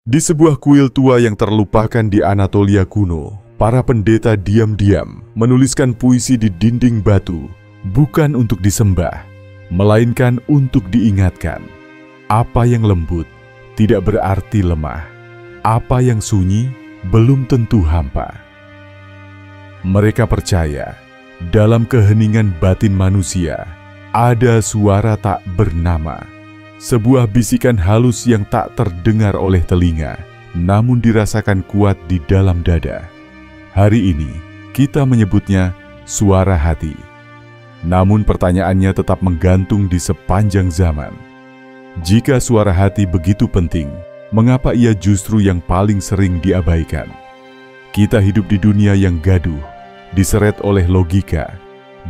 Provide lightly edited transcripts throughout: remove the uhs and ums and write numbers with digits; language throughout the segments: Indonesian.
Di sebuah kuil tua yang terlupakan di Anatolia kuno, para pendeta diam-diam menuliskan puisi di dinding batu, bukan untuk disembah, melainkan untuk diingatkan. Apa yang lembut tidak berarti lemah, apa yang sunyi belum tentu hampa. Mereka percaya, dalam keheningan batin manusia, ada suara tak bernama. Sebuah bisikan halus yang tak terdengar oleh telinga, namun dirasakan kuat di dalam dada. Hari ini, kita menyebutnya suara hati. Namun pertanyaannya tetap menggantung di sepanjang zaman. Jika suara hati begitu penting, mengapa ia justru yang paling sering diabaikan? Kita hidup di dunia yang gaduh, diseret oleh logika,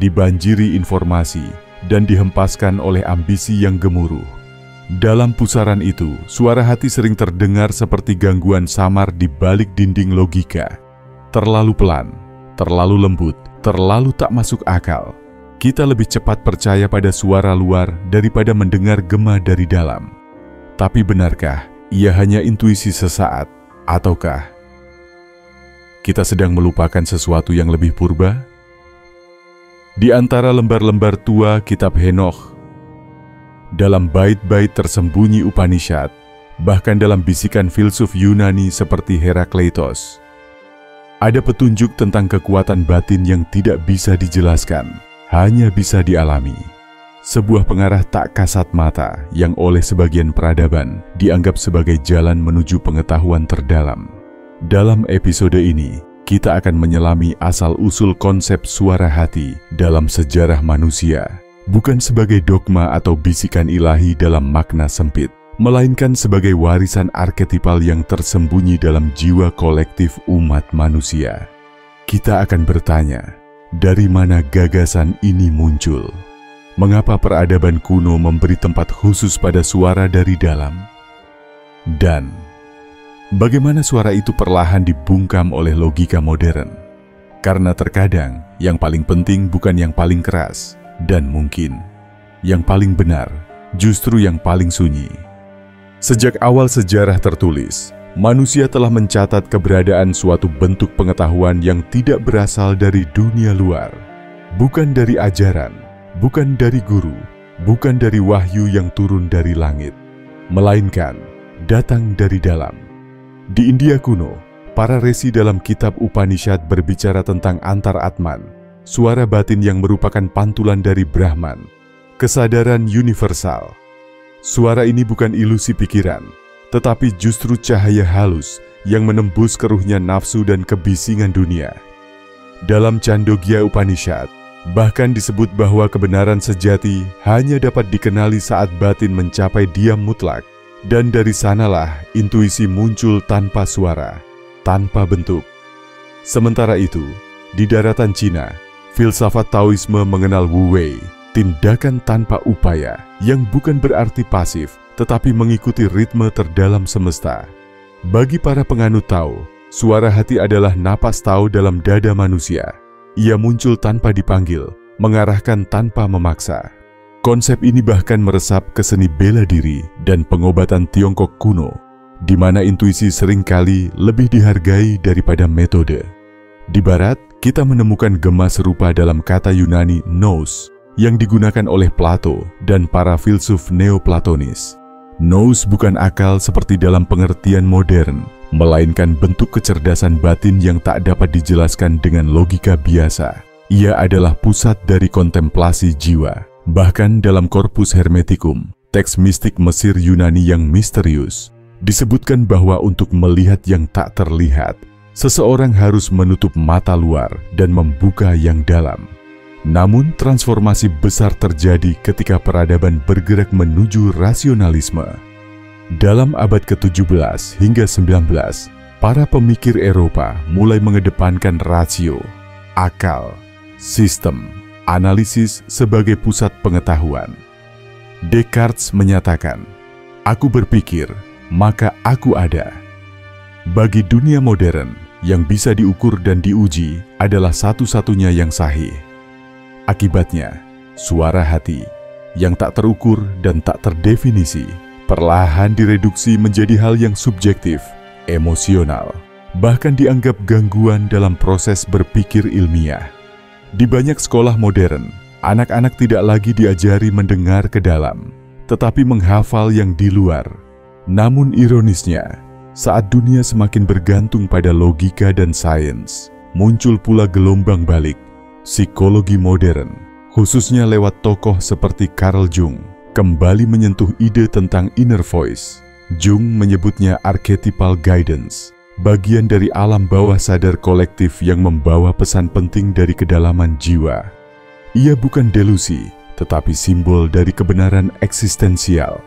dibanjiri informasi, dan dihempaskan oleh ambisi yang gemuruh. Dalam pusaran itu, suara hati sering terdengar seperti gangguan samar di balik dinding logika. Terlalu pelan, terlalu lembut, terlalu tak masuk akal. Kita lebih cepat percaya pada suara luar daripada mendengar gema dari dalam. Tapi benarkah ia hanya intuisi sesaat, ataukah kita sedang melupakan sesuatu yang lebih purba? Di antara lembar-lembar tua kitab Henokh, dalam bait-bait tersembunyi Upanishad, bahkan dalam bisikan filsuf Yunani seperti Herakleitos, ada petunjuk tentang kekuatan batin yang tidak bisa dijelaskan, hanya bisa dialami. Sebuah pengarah tak kasat mata yang oleh sebagian peradaban dianggap sebagai jalan menuju pengetahuan terdalam. Dalam episode ini, kita akan menyelami asal-usul konsep suara hati dalam sejarah manusia, bukan sebagai dogma atau bisikan ilahi dalam makna sempit, melainkan sebagai warisan arketipal yang tersembunyi dalam jiwa kolektif umat manusia. Kita akan bertanya, dari mana gagasan ini muncul? Mengapa peradaban kuno memberi tempat khusus pada suara dari dalam? Dan bagaimana suara itu perlahan dibungkam oleh logika modern? Karena terkadang yang paling penting bukan yang paling keras, dan mungkin yang paling benar justru yang paling sunyi. Sejak awal sejarah tertulis, manusia telah mencatat keberadaan suatu bentuk pengetahuan yang tidak berasal dari dunia luar, bukan dari ajaran, bukan dari guru, bukan dari wahyu yang turun dari langit, melainkan datang dari dalam. Di India kuno, para resi dalam kitab Upanishad berbicara tentang antar-atman, suara batin yang merupakan pantulan dari Brahman, kesadaran universal. Suara ini bukan ilusi pikiran, tetapi justru cahaya halus yang menembus keruhnya nafsu dan kebisingan dunia. Dalam Chandogya Upanishad, bahkan disebut bahwa kebenaran sejati hanya dapat dikenali saat batin mencapai diam mutlak, dan dari sanalah intuisi muncul tanpa suara, tanpa bentuk. Sementara itu, di daratan Cina, filsafat Taoisme mengenal Wu Wei, tindakan tanpa upaya yang bukan berarti pasif, tetapi mengikuti ritme terdalam semesta. Bagi para penganut Tao, suara hati adalah napas Tao dalam dada manusia. Ia muncul tanpa dipanggil, mengarahkan tanpa memaksa. Konsep ini bahkan meresap ke seni bela diri dan pengobatan Tiongkok kuno, di mana intuisi seringkali lebih dihargai daripada metode. Di Barat, kita menemukan gema serupa dalam kata Yunani nous yang digunakan oleh Plato dan para filsuf Neoplatonis. Nous bukan akal seperti dalam pengertian modern, melainkan bentuk kecerdasan batin yang tak dapat dijelaskan dengan logika biasa. Ia adalah pusat dari kontemplasi jiwa. Bahkan dalam Corpus Hermeticum, teks mistik Mesir Yunani yang misterius, disebutkan bahwa untuk melihat yang tak terlihat, seseorang harus menutup mata luar dan membuka yang dalam. Namun transformasi besar terjadi ketika peradaban bergerak menuju rasionalisme. Dalam abad ke-17 hingga 19, para pemikir Eropa mulai mengedepankan rasio, akal, sistem, analisis sebagai pusat pengetahuan. Descartes menyatakan, "Aku berpikir, maka aku ada." Bagi dunia modern, yang bisa diukur dan diuji adalah satu-satunya yang sahih. Akibatnya, suara hati yang tak terukur dan tak terdefinisi perlahan direduksi menjadi hal yang subjektif, emosional, bahkan dianggap gangguan dalam proses berpikir ilmiah. Di banyak sekolah modern, anak-anak tidak lagi diajari mendengar ke dalam, tetapi menghafal yang di luar. Namun ironisnya, saat dunia semakin bergantung pada logika dan sains, muncul pula gelombang balik. Psikologi modern, khususnya lewat tokoh seperti Carl Jung, kembali menyentuh ide tentang inner voice. Jung menyebutnya archetypal guidance, bagian dari alam bawah sadar kolektif yang membawa pesan penting dari kedalaman jiwa. Ia bukan delusi, tetapi simbol dari kebenaran eksistensial.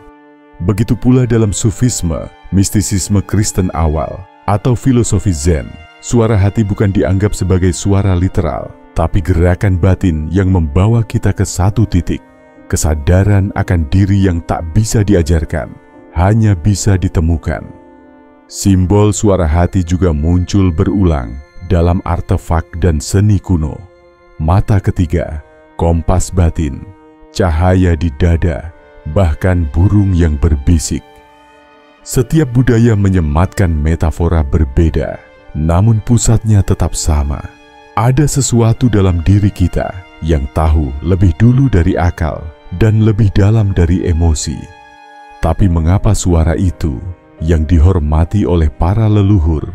Begitu pula dalam sufisme, mistisisme Kristen awal, atau filosofi Zen, suara hati bukan dianggap sebagai suara literal, tapi gerakan batin yang membawa kita ke satu titik, kesadaran akan diri yang tak bisa diajarkan, hanya bisa ditemukan. Simbol suara hati juga muncul berulang dalam artefak dan seni kuno. Mata ketiga, kompas batin, cahaya di dada, bahkan burung yang berbisik. Setiap budaya menyematkan metafora berbeda, namun pusatnya tetap sama. Ada sesuatu dalam diri kita yang tahu lebih dulu dari akal dan lebih dalam dari emosi. Tapi mengapa suara itu yang dihormati oleh para leluhur,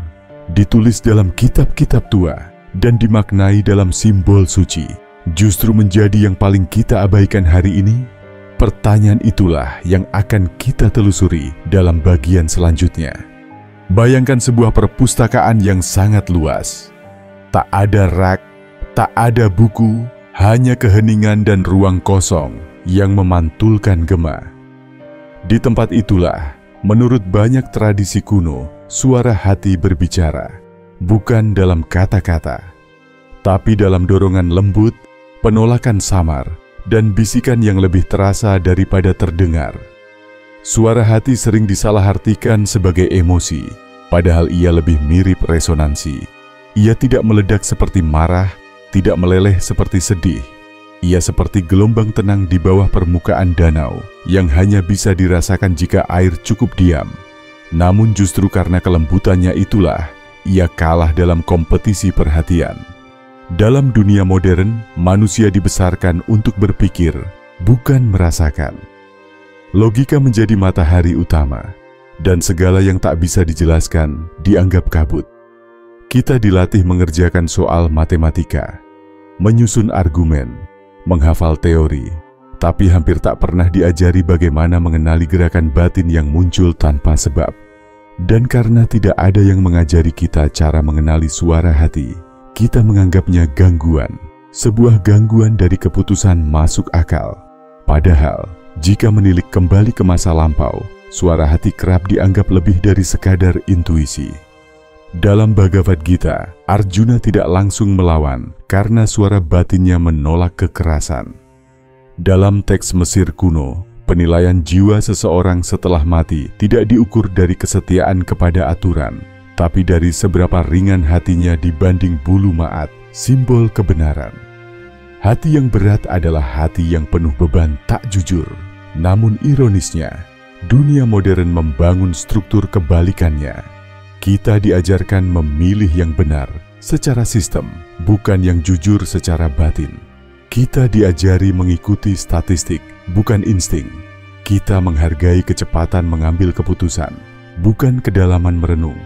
ditulis dalam kitab-kitab tua, dan dimaknai dalam simbol suci, justru menjadi yang paling kita abaikan hari ini? Pertanyaan itulah yang akan kita telusuri dalam bagian selanjutnya. Bayangkan sebuah perpustakaan yang sangat luas. Tak ada rak, tak ada buku, hanya keheningan dan ruang kosong yang memantulkan gema. Di tempat itulah, menurut banyak tradisi kuno, suara hati berbicara, bukan dalam kata-kata, tapi dalam dorongan lembut, penolakan samar, dan bisikan yang lebih terasa daripada terdengar. Suara hati sering disalahartikan sebagai emosi, padahal ia lebih mirip resonansi. Ia tidak meledak seperti marah, tidak meleleh seperti sedih. Ia seperti gelombang tenang di bawah permukaan danau yang hanya bisa dirasakan jika air cukup diam. Namun justru karena kelembutannya itulah ia kalah dalam kompetisi perhatian. Dalam dunia modern, manusia dibesarkan untuk berpikir, bukan merasakan. Logika menjadi matahari utama, dan segala yang tak bisa dijelaskan dianggap kabut. Kita dilatih mengerjakan soal matematika, menyusun argumen, menghafal teori, tapi hampir tak pernah diajari bagaimana mengenali gerakan batin yang muncul tanpa sebab. Dan karena tidak ada yang mengajari kita cara mengenali suara hati, kita menganggapnya gangguan, sebuah gangguan dari keputusan masuk akal. Padahal, jika menilik kembali ke masa lampau, suara hati kerap dianggap lebih dari sekadar intuisi. Dalam Bhagavad Gita, Arjuna tidak langsung melawan karena suara batinnya menolak kekerasan. Dalam teks Mesir kuno, penilaian jiwa seseorang setelah mati tidak diukur dari kesetiaan kepada aturan, tapi dari seberapa ringan hatinya dibanding bulu maat, simbol kebenaran. Hati yang berat adalah hati yang penuh beban tak jujur. Namun ironisnya, dunia modern membangun struktur kebalikannya. Kita diajarkan memilih yang benar secara sistem, bukan yang jujur secara batin. Kita diajari mengikuti statistik, bukan insting. Kita menghargai kecepatan mengambil keputusan, bukan kedalaman merenung.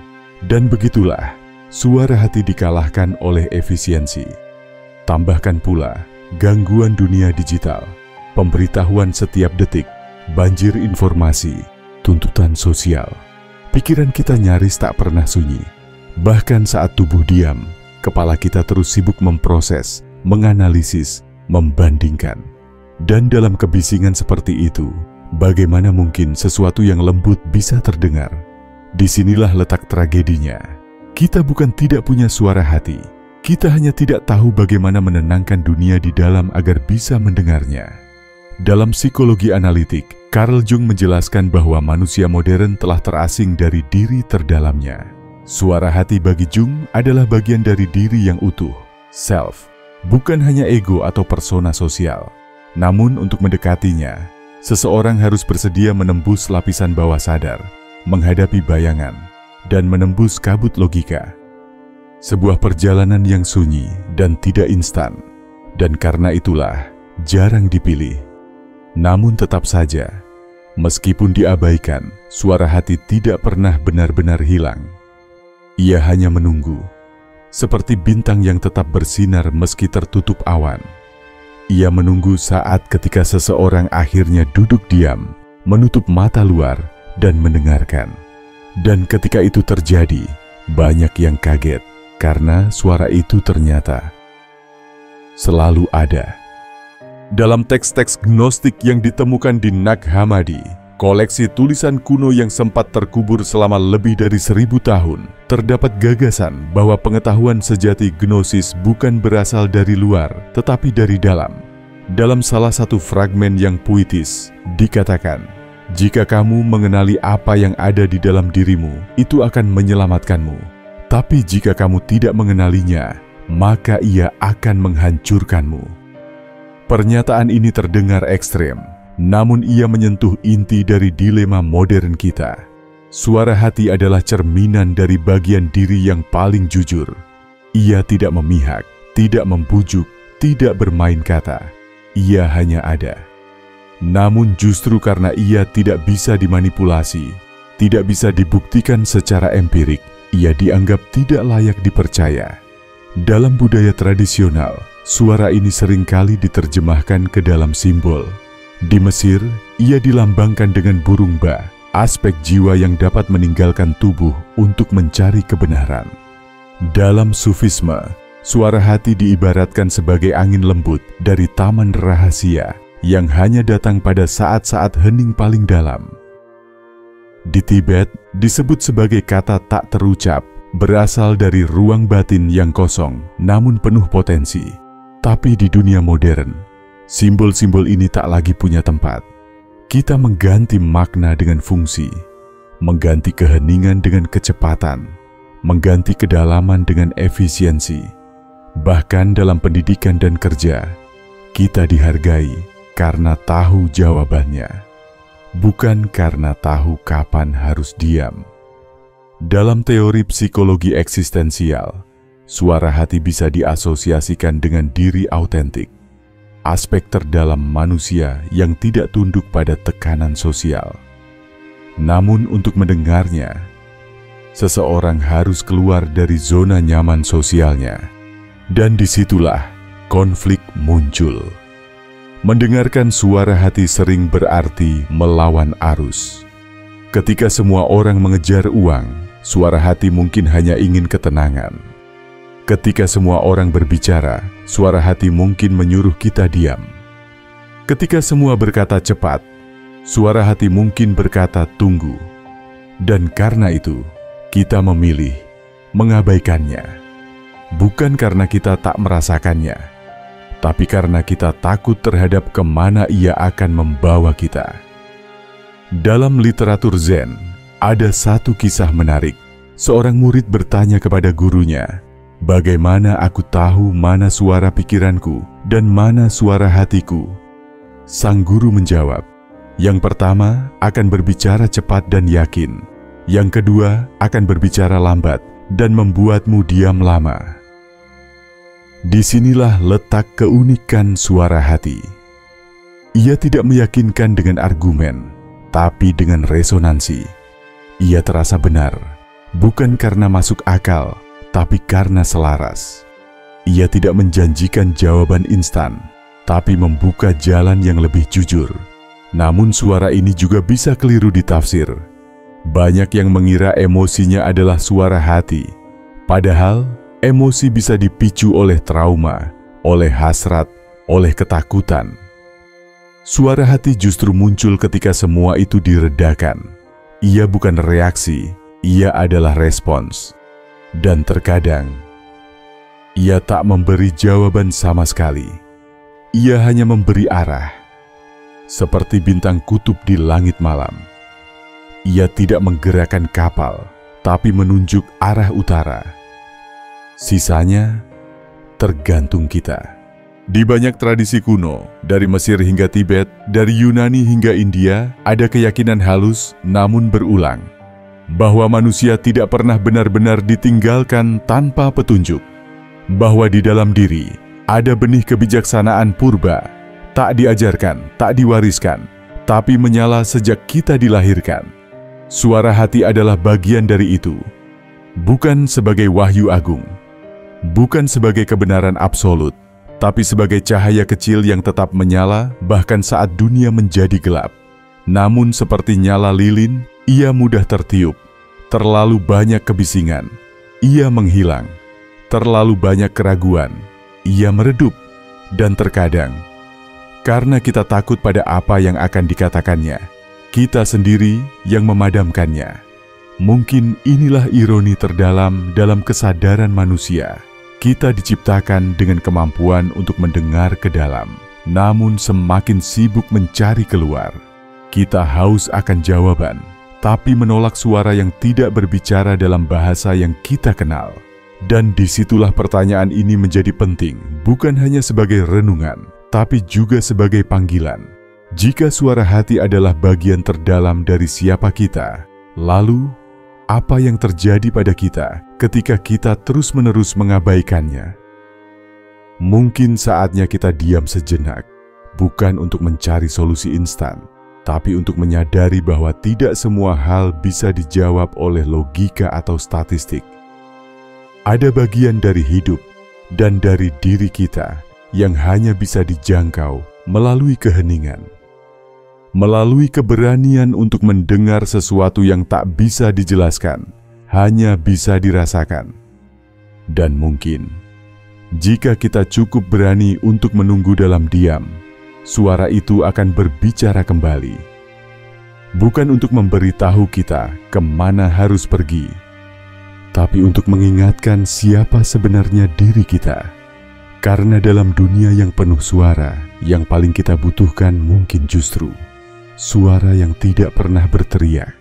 Dan begitulah, suara hati dikalahkan oleh efisiensi. Tambahkan pula, gangguan dunia digital, pemberitahuan setiap detik, banjir informasi, tuntutan sosial. Pikiran kita nyaris tak pernah sunyi. Bahkan saat tubuh diam, kepala kita terus sibuk memproses, menganalisis, membandingkan. Dan dalam kebisingan seperti itu, bagaimana mungkin sesuatu yang lembut bisa terdengar? Disinilah letak tragedinya. Kita bukan tidak punya suara hati. Kita hanya tidak tahu bagaimana menenangkan dunia di dalam agar bisa mendengarnya. Dalam psikologi analitik, Carl Jung menjelaskan bahwa manusia modern telah terasing dari diri terdalamnya. Suara hati bagi Jung adalah bagian dari diri yang utuh, self, bukan hanya ego atau persona sosial. Namun untuk mendekatinya, Seseorang harus bersedia menembus lapisan bawah sadar, menghadapi bayangan, dan menembus kabut logika. Sebuah perjalanan yang sunyi dan tidak instan, dan karena itulah jarang dipilih. Namun tetap saja, meskipun diabaikan, suara hati tidak pernah benar-benar hilang. Ia hanya menunggu, seperti bintang yang tetap bersinar meski tertutup awan. Ia menunggu saat ketika seseorang akhirnya duduk diam, menutup mata luar, dan mendengarkan. Dan ketika itu terjadi, banyak yang kaget, karena suara itu ternyata selalu ada. Dalam teks-teks gnostik yang ditemukan di Nag Hammadi, koleksi tulisan kuno yang sempat terkubur selama lebih dari 1000 tahun, terdapat gagasan bahwa pengetahuan sejati gnosis bukan berasal dari luar, tetapi dari dalam. Dalam salah satu fragmen yang puitis, dikatakan, "Jika kamu mengenali apa yang ada di dalam dirimu, itu akan menyelamatkanmu. Tapi jika kamu tidak mengenalinya, maka ia akan menghancurkanmu." Pernyataan ini terdengar ekstrem, namun ia menyentuh inti dari dilema modern kita. Suara hati adalah cerminan dari bagian diri yang paling jujur. Ia tidak memihak, tidak membujuk, tidak bermain kata. Ia hanya ada. Namun justru karena ia tidak bisa dimanipulasi, tidak bisa dibuktikan secara empirik, ia dianggap tidak layak dipercaya. Dalam budaya tradisional, suara ini seringkali diterjemahkan ke dalam simbol. Di Mesir, ia dilambangkan dengan burung ba, aspek jiwa yang dapat meninggalkan tubuh untuk mencari kebenaran. Dalam Sufisme, suara hati diibaratkan sebagai angin lembut dari taman rahasia yang hanya datang pada saat-saat hening paling dalam. Di Tibet, disebut sebagai kata tak terucap, berasal dari ruang batin yang kosong namun penuh potensi. Tapi di dunia modern, simbol-simbol ini tak lagi punya tempat. Kita mengganti makna dengan fungsi, mengganti keheningan dengan kecepatan, mengganti kedalaman dengan efisiensi. Bahkan dalam pendidikan dan kerja, kita dihargai karena tahu jawabannya, bukan karena tahu kapan harus diam. Dalam teori psikologi eksistensial, suara hati bisa diasosiasikan dengan diri autentik, aspek terdalam manusia yang tidak tunduk pada tekanan sosial. Namun untuk mendengarnya, seseorang harus keluar dari zona nyaman sosialnya. Dan disitulah konflik muncul. Mendengarkan suara hati sering berarti melawan arus. Ketika semua orang mengejar uang, suara hati mungkin hanya ingin ketenangan. Ketika semua orang berbicara, suara hati mungkin menyuruh kita diam. Ketika semua berkata cepat, suara hati mungkin berkata tunggu. Dan karena itu, kita memilih mengabaikannya. Bukan karena kita tak merasakannya, tapi karena kita takut terhadap kemana ia akan membawa kita. Dalam literatur Zen, ada satu kisah menarik. Seorang murid bertanya kepada gurunya, "Bagaimana aku tahu mana suara pikiranku dan mana suara hatiku?" Sang guru menjawab, "Yang pertama akan berbicara cepat dan yakin. Yang kedua akan berbicara lambat dan membuatmu diam lama." Disinilah letak keunikan suara hati. Ia tidak meyakinkan dengan argumen, tapi dengan resonansi. Ia terasa benar, bukan karena masuk akal, tapi karena selaras. Ia tidak menjanjikan jawaban instan, tapi membuka jalan yang lebih jujur. Namun suara ini juga bisa keliru ditafsir. Banyak yang mengira emosinya adalah suara hati, padahal emosi bisa dipicu oleh trauma, oleh hasrat, oleh ketakutan. Suara hati justru muncul ketika semua itu diredakan. Ia bukan reaksi, ia adalah respons. Dan terkadang, ia tak memberi jawaban sama sekali. Ia hanya memberi arah. Seperti bintang kutub di langit malam. Ia tidak menggerakkan kapal, tapi menunjuk arah utara. Sisanya tergantung kita. Di banyak tradisi kuno, dari Mesir hingga Tibet, dari Yunani hingga India, ada keyakinan halus namun berulang, bahwa manusia tidak pernah benar-benar ditinggalkan tanpa petunjuk, bahwa di dalam diri ada benih kebijaksanaan purba, tak diajarkan, tak diwariskan, tapi menyala sejak kita dilahirkan. Suara hati adalah bagian dari itu, bukan sebagai wahyu agung, bukan sebagai kebenaran absolut, tapi sebagai cahaya kecil yang tetap menyala bahkan saat dunia menjadi gelap. Namun seperti nyala lilin, ia mudah tertiup. Terlalu banyak kebisingan, ia menghilang. Terlalu banyak keraguan, ia meredup. Dan terkadang, karena kita takut pada apa yang akan dikatakannya, kita sendiri yang memadamkannya. Mungkin inilah ironi terdalam dalam kesadaran manusia. Kita diciptakan dengan kemampuan untuk mendengar ke dalam, namun semakin sibuk mencari keluar. Kita haus akan jawaban, tapi menolak suara yang tidak berbicara dalam bahasa yang kita kenal. Dan disitulah pertanyaan ini menjadi penting, bukan hanya sebagai renungan, tapi juga sebagai panggilan. Jika suara hati adalah bagian terdalam dari siapa kita, lalu apa yang terjadi pada kita ketika kita terus-menerus mengabaikannya? Mungkin saatnya kita diam sejenak, bukan untuk mencari solusi instan, tapi untuk menyadari bahwa tidak semua hal bisa dijawab oleh logika atau statistik. Ada bagian dari hidup dan dari diri kita yang hanya bisa dijangkau melalui keheningan, melalui keberanian untuk mendengar sesuatu yang tak bisa dijelaskan, hanya bisa dirasakan. Dan mungkin, jika kita cukup berani untuk menunggu dalam diam, suara itu akan berbicara kembali. Bukan untuk memberitahu kita kemana harus pergi, tapi untuk mengingatkan siapa sebenarnya diri kita. Karena dalam dunia yang penuh suara, yang paling kita butuhkan mungkin justru suara yang tidak pernah berteriak.